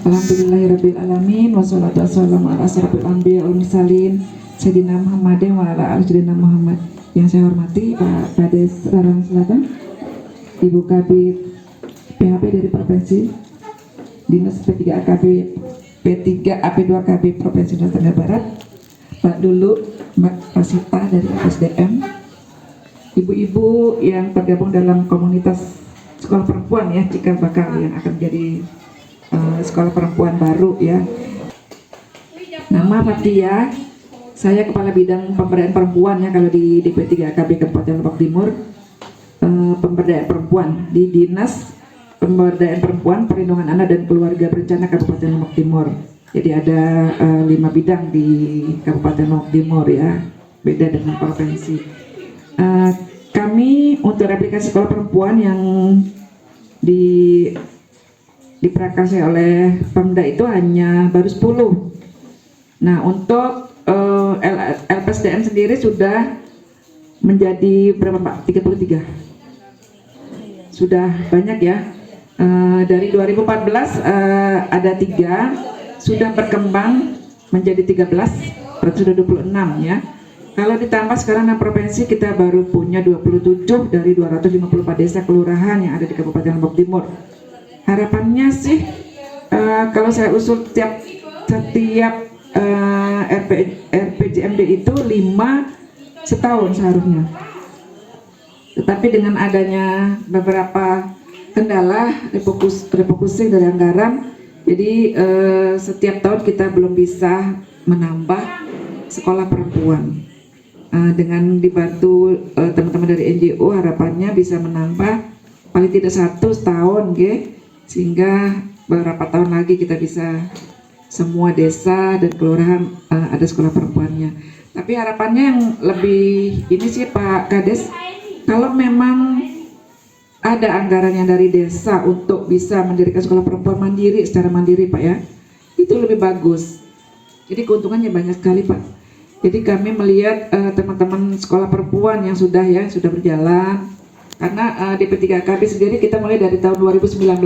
Alhamdulillahirabbil alamin wassalatu wassalamu ala asrofil anbiya wal mursalin Sayyidina Muhammadin wa ala ali sayyidina Muhammad. Yang saya hormati Pak Kades Rarang Selatan, Ibu Kabid PHP dari Provinsi, Dinas P3AKB P2KB Provinsi Nusa Tenggara Barat, Pak Dulu, Mbak Rasita dari FSDM, ibu-ibu yang tergabung dalam komunitas sekolah perempuan ya, cikal bakal yang akan menjadi sekolah perempuan baru ya. Nama Fatia, saya Kepala Bidang Pemberdayaan Perempuan ya kalau di DP3AKB Kabupaten Lombok Timur, pemberdayaan perempuan di Dinas Pemberdayaan Perempuan, Perlindungan Anak dan Keluarga Berencana Kabupaten Lombok Timur. Jadi ada 5 bidang di Kabupaten Lombok Timur ya, beda dengan provinsi. Kami untuk replikasi sekolah perempuan yang diprakarsai oleh Pemda itu hanya baru 10. Nah untuk LPSDM sendiri sudah menjadi berapa Pak? 33. Sudah banyak ya. Dari 2014 ada 3, sudah berkembang menjadi 13, berarti sudah 26 ya. Kalau ditambah sekarang 6 provinsi, kita baru punya 27 dari 254 desa kelurahan yang ada di Kabupaten Lombok Timur. Harapannya sih kalau saya usul setiap RPJMD itu 5 setahun seharusnya. Tetapi dengan adanya beberapa kendala refocusing dari anggaran, jadi setiap tahun kita belum bisa menambah sekolah perempuan. Dengan dibantu teman-teman dari NGO, harapannya bisa menambah paling tidak 1 setahun sehingga beberapa tahun lagi kita bisa semua desa dan kelurahan ada sekolah perempuannya. Tapi harapannya yang lebih ini sih Pak Kades, kalau memang ada anggarannya dari desa untuk bisa mendirikan sekolah perempuan mandiri, secara mandiri Pak ya, itu lebih bagus. Jadi keuntungannya banyak sekali Pak. Jadi kami melihat teman-teman sekolah perempuan yang sudah berjalan, karena DP3AKB sendiri kita mulai dari tahun 2019.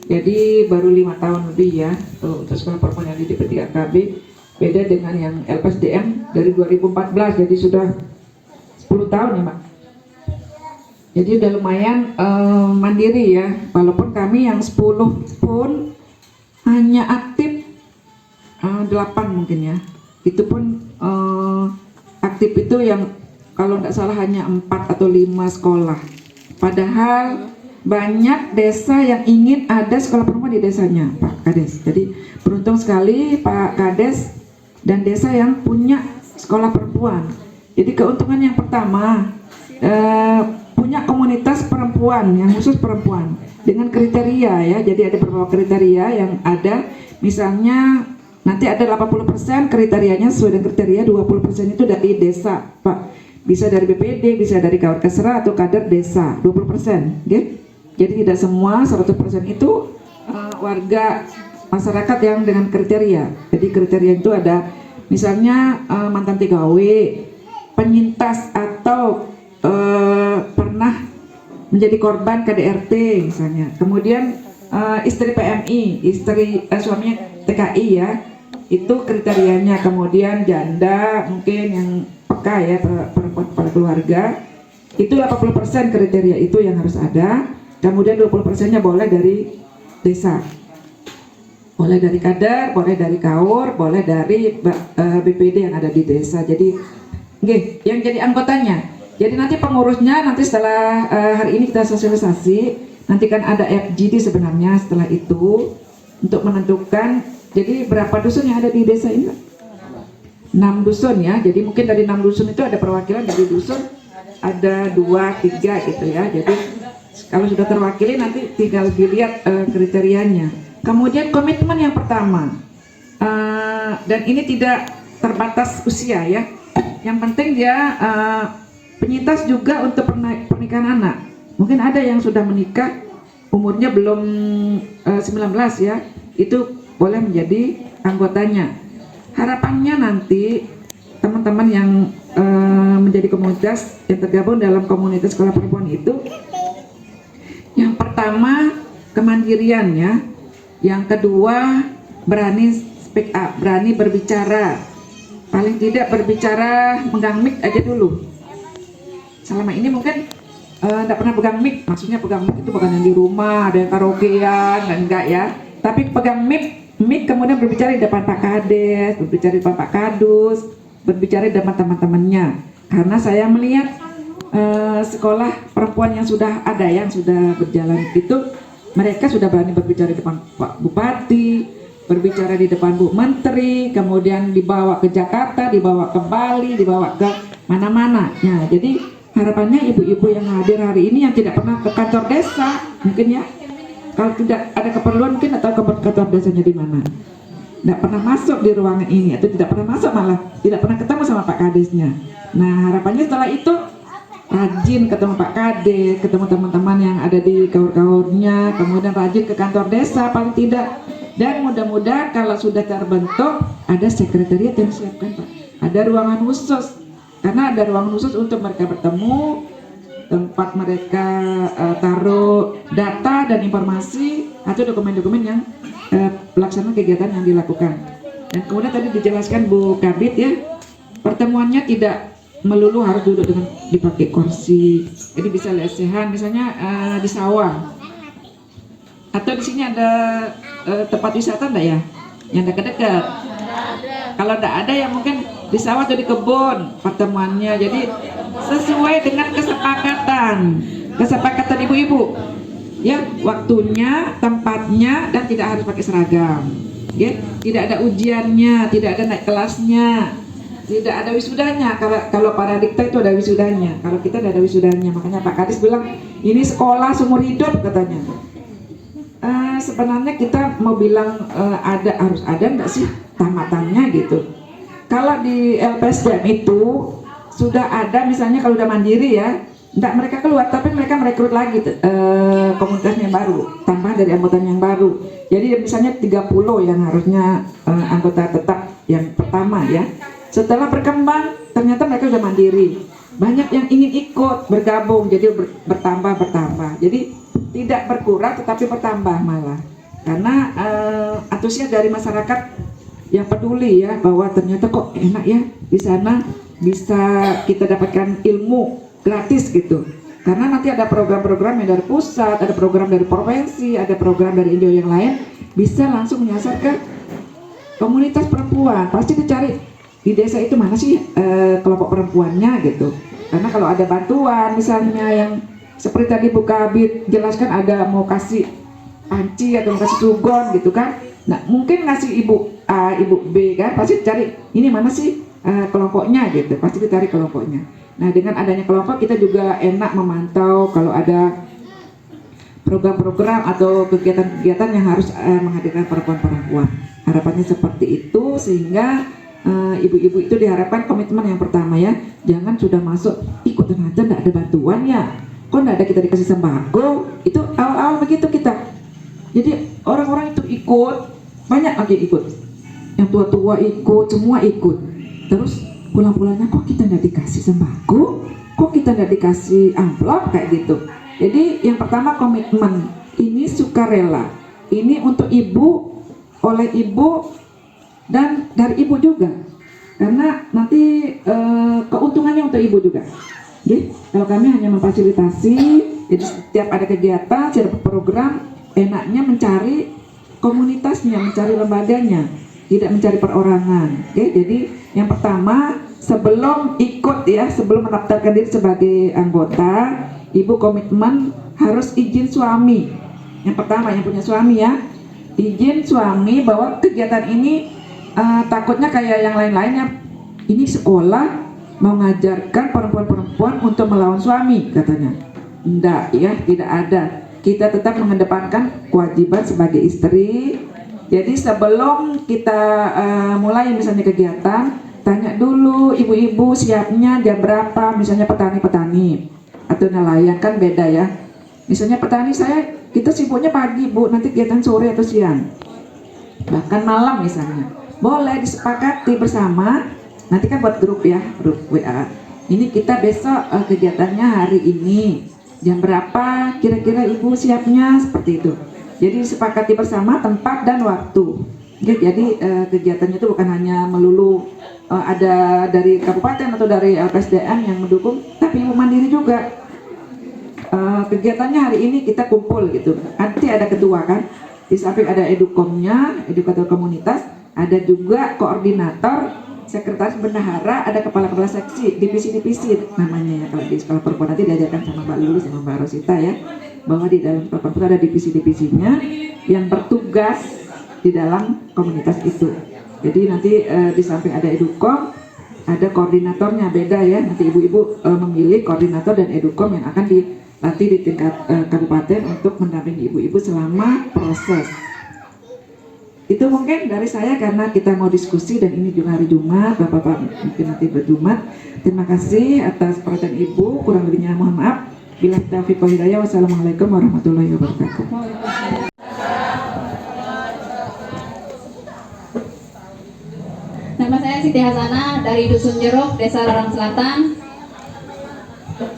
Jadi baru 5 tahun lebih ya untuk sekolah perempuan yang di DP3AKB, beda dengan yang LPSDM dari 2014, jadi sudah 10 tahun ya Pak. Jadi udah lumayan mandiri ya, walaupun kami yang 10 pun hanya aktif 8 mungkin ya. Itu pun aktif itu yang kalau nggak salah hanya 4 atau 5 sekolah. Padahal banyak desa yang ingin ada sekolah perempuan di desanya Pak Kades. Jadi beruntung sekali Pak Kades dan desa yang punya sekolah perempuan. Jadi keuntungan yang pertama, punya komunitas perempuan yang khusus perempuan dengan kriteria ya. Jadi ada beberapa kriteria yang ada, misalnya nanti ada 80% kriterianya sesuai dengan kriteria, 20% itu dari desa Pak. Bisa dari BPD, bisa dari kawan kesra atau kader desa, 20%. Jadi tidak semua 100% itu warga masyarakat yang dengan kriteria. Jadi kriteria itu ada misalnya mantan TKW, penyintas atau pernah menjadi korban KDRT misalnya. Kemudian istri PMI, suaminya TKI ya. Itu kriterianya. Kemudian janda mungkin yang peka ya, perempuan kepala keluarga, itu 80% kriteria itu yang harus ada. Kemudian 20%-nya boleh dari desa, boleh dari kader, boleh dari kaur, boleh dari BPD yang ada di desa. Jadi yang jadi anggotanya, jadi nanti pengurusnya nanti setelah hari ini kita sosialisasi, nanti kan ada FGD sebenarnya setelah itu untuk menentukan. Jadi berapa dusun yang ada di desa ini? 6 dusun ya. Jadi mungkin dari 6 dusun itu ada perwakilan dari dusun, ada 2, 3 gitu ya. Jadi kalau sudah terwakili nanti tinggal dilihat kriterianya. Kemudian komitmen yang pertama, dan ini tidak terbatas usia ya. Yang penting dia penyintas juga untuk pernikahan anak. Mungkin ada yang sudah menikah umurnya belum 19 ya, itu boleh menjadi anggotanya. Harapannya nanti teman-teman yang menjadi komunitas yang tergabung dalam komunitas sekolah perempuan itu, yang pertama kemandirian ya. Yang kedua, berani speak up, berani berbicara. Paling tidak berbicara megang mic aja dulu. Selama ini mungkin enggak pernah pegang mic, maksudnya pegang mic itu bukan yang di rumah, ada yang karaokean, enggak ya. Tapi pegang mic kemudian berbicara di depan Pak Kades, berbicara di depan Pak Kadus, berbicara di depan teman-temannya. Karena saya melihat sekolah perempuan yang sudah ada, yang sudah berjalan itu, mereka sudah berani berbicara di depan Pak Bupati, berbicara di depan Bu Menteri, kemudian dibawa ke Jakarta, dibawa ke Bali, dibawa ke mana-mana. Nah, jadi harapannya ibu-ibu yang hadir hari ini yang tidak pernah ke kantor desa, mungkin ya, kalau tidak ada keperluan mungkin atau ke kantor desanya di mana, tidak pernah masuk di ruangan ini atau tidak pernah masuk, malah tidak pernah ketemu sama Pak Kadesnya. Nah, harapannya setelah itu rajin ketemu Pak Kades, ketemu teman-teman yang ada di kaur-kaurnya, kemudian rajin ke kantor desa paling tidak. Dan mudah-mudahan kalau sudah terbentuk ada sekretariat yang disiapkan, Pak. Ada ruangan khusus, karena ada ruangan khusus untuk mereka bertemu, tempat mereka taruh data dan informasi atau dokumen-dokumen yang pelaksanaan kegiatan yang dilakukan. Dan kemudian tadi dijelaskan Bu Kabit ya, pertemuannya tidak melulu harus duduk dengan dipakai kursi, jadi bisa lesehan, misalnya di sawah atau di sini ada tempat wisata enggak ya yang dekat-dekat. Kalau enggak ada ya mungkin di sawah atau di kebun pertemuannya, jadi sesuai dengan kesepakatan ibu-ibu ya, waktunya, tempatnya, dan tidak harus pakai seragam ya. Tidak ada ujiannya, tidak ada naik kelasnya, tidak ada wisudanya. Kalau para dikta itu ada wisudanya, kalau kita tidak ada wisudanya. Makanya Pak Kadis bilang ini sekolah seumur hidup katanya. Sebenarnya kita mau bilang harus ada enggak sih tamatannya gitu. Kalau di LPSDM itu sudah ada, misalnya kalau udah mandiri ya, enggak mereka keluar, tapi mereka merekrut lagi komunitasnya yang baru, tambah dari anggota yang baru. Jadi misalnya 30 yang harusnya anggota tetap yang pertama ya. Setelah berkembang ternyata mereka sudah mandiri, banyak yang ingin ikut bergabung, jadi bertambah. Jadi tidak berkurang tetapi bertambah malah, karena antusias dari masyarakat yang peduli ya, bahwa ternyata kok enak ya di sana, bisa kita dapatkan ilmu gratis gitu. Karena nanti ada program-program yang dari pusat, ada program dari provinsi, ada program dari Indo yang lain, bisa langsung menyasar ke komunitas perempuan. Pasti dicari di desa itu mana sih kelompok perempuannya gitu. Karena kalau ada bantuan misalnya yang seperti tadi Bu Kabit jelaskan, ada mau kasih panci atau mau kasih sugon gitu kan, nah mungkin ngasih ibu A, ibu B kan, pasti cari ini mana sih kelompoknya gitu, pasti dicari kelompoknya. Nah dengan adanya kelompok kita juga enak memantau kalau ada program-program atau kegiatan-kegiatan yang harus menghadirkan perempuan-perempuan. Harapannya seperti itu, sehingga ibu-ibu itu diharapkan komitmen yang pertama ya, jangan sudah masuk ikutan aja nggak ada bantuan ya, kok nggak ada kita dikasih sembako. Itu awal-awal begitu kita, jadi orang-orang itu ikut, banyak lagi ikut, yang tua-tua ikut, semua ikut, terus pulang-pulangnya kok kita nggak dikasih sembako, kok kita nggak dikasih amplop kayak gitu. Jadi yang pertama komitmen, ini sukarela, ini untuk ibu, oleh ibu, dan dari ibu juga, karena nanti keuntungannya untuk ibu juga. Jadi kalau kami hanya memfasilitasi, jadi setiap ada kegiatan, setiap program, enaknya mencari komunitasnya, mencari lembaganya, tidak mencari perorangan. Oke, jadi yang pertama sebelum ikut ya, sebelum mendaftarkan diri sebagai anggota, ibu komitmen harus izin suami. Yang pertama yang punya suami ya, izin suami bahwa kegiatan ini takutnya kayak yang lain-lainnya, ini sekolah mau ngajarkan perempuan-perempuan untuk melawan suami katanya. Enggak ya, tidak ada. Kita tetap mengedepankan kewajiban sebagai istri. Jadi sebelum kita mulai misalnya kegiatan, tanya dulu ibu-ibu siapnya jam berapa. Misalnya petani-petani atau nelayan kan beda ya. Misalnya petani kita sibuknya pagi Bu, nanti kegiatan sore atau siang, bahkan malam misalnya. Boleh disepakati bersama. Nanti kan buat grup ya, grup WA. Ini kita besok kegiatannya hari ini jam berapa, kira-kira ibu siapnya, seperti itu. Jadi sepakati bersama tempat dan waktu. Jadi kegiatannya itu bukan hanya melulu ada dari kabupaten atau dari LPSDM yang mendukung, tapi ibu mandiri juga. Kegiatannya hari ini kita kumpul gitu. Nanti ada ketua kan, di samping ada edukomnya, edukator komunitas, ada juga koordinator, sekretaris bendahara, ada kepala-kepala seksi, divisi-divisi namanya ya. Kalau di sekolah perempuan nanti diajarkan sama Mbak Lulu sama Mbak Rosita ya, bahwa di dalam sekolah perempuan ada divisi-divisinya yang bertugas di dalam komunitas itu. Jadi nanti di samping ada edukom, ada koordinatornya, beda ya. Nanti ibu-ibu memilih koordinator dan edukom yang akan dilatih di tingkat kabupaten untuk mendampingi ibu-ibu selama proses. Itu mungkin dari saya karena kita mau diskusi dan ini juga hari Jumat, Bapak-bapak mungkin nanti berjumat. Terima kasih atas perhatian Ibu, kurang lebihnya mohon maaf. Bila taufiq wal hidayah, wassalamualaikum warahmatullahi wabarakatuh. Nama saya Siti Hasanah dari Dusun Jeruk, Desa Larang Selatan.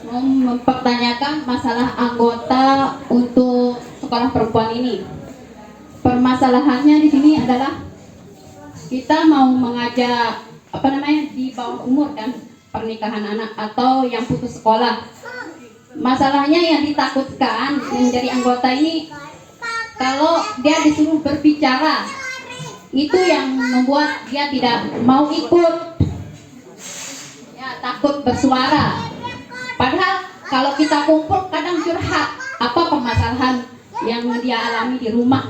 Mau mempertanyakan masalah anggota untuk sekolah perempuan ini. Permasalahannya di sini adalah kita mau mengajak di bawah umur kan, pernikahan anak atau yang putus sekolah. Masalahnya yang ditakutkan menjadi anggota ini kalau dia disuruh berbicara, itu yang membuat dia tidak mau ikut, ya takut bersuara. Padahal kalau kita kumpul kadang curhat apa permasalahan yang dia alami di rumah.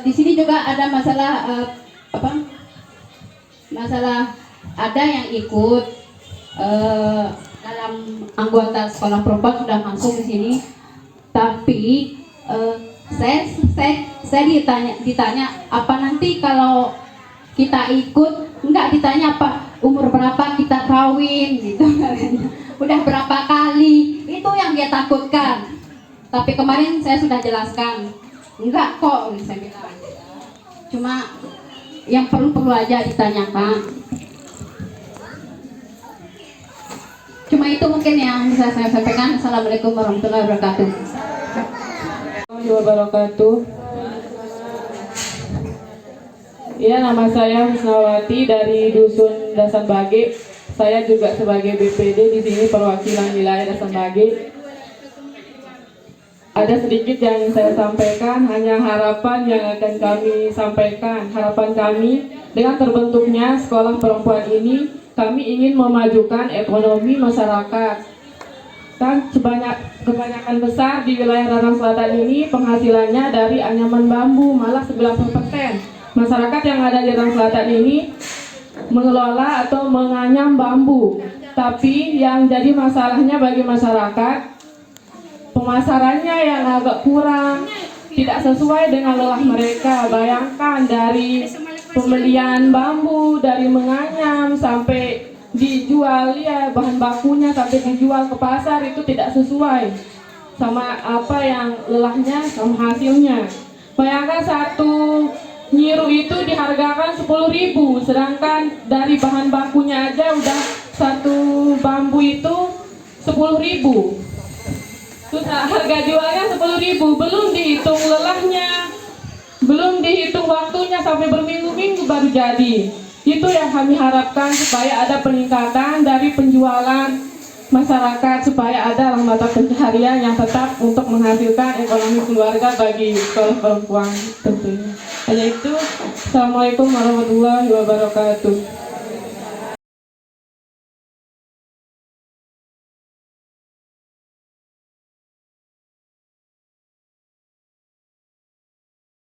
Di sini juga ada masalah masalah ada yang ikut dalam anggota sekolah perempuan sudah masuk di sini, tapi saya ditanya apa nanti kalau kita ikut, enggak ditanya apa umur berapa kita kawin gitu udah berapa kali, itu yang dia takutkan. Tapi kemarin saya sudah jelaskan, enggak kok, saya bilang cuma yang perlu aja ditanyakan. Cuma itu mungkin yang bisa saya sampaikan. Assalamualaikum warahmatullahi wabarakatuh. Ya, nama saya Husnawati dari Dusun Dasan Bage. Saya juga sebagai BPD di sini perwakilan wilayah Dasan Bage. Ada sedikit yang saya sampaikan, hanya harapan yang akan kami sampaikan. Harapan kami dengan terbentuknya sekolah perempuan ini, kami ingin memajukan ekonomi masyarakat. Dan kebanyakan besar di wilayah Larang Selatan ini penghasilannya dari anyaman bambu, malah 90%. Masyarakat yang ada di Larang Selatan ini mengelola atau menganyam bambu. Tapi yang jadi masalahnya bagi masyarakat, pemasarannya yang agak kurang, tidak sesuai dengan lelah mereka. Bayangkan dari pembelian bambu, dari menganyam sampai dijual ya, bahan bakunya sampai dijual ke pasar itu tidak sesuai sama apa yang lelahnya sama hasilnya. Bayangkan satu nyiru itu dihargakan 10.000, sedangkan dari bahan bakunya aja udah satu bambu itu 10.000. Terus harga jualnya 10.000, belum dihitung lelahnya, belum dihitung waktunya sampai berminggu-minggu baru jadi. Itu yang kami harapkan supaya ada peningkatan dari penjualan masyarakat, supaya ada mata pencaharian yang tetap untuk menghasilkan ekonomi keluarga bagi sekolah perempuan tentunya. Hanya itu. Assalamualaikum warahmatullahi wabarakatuh.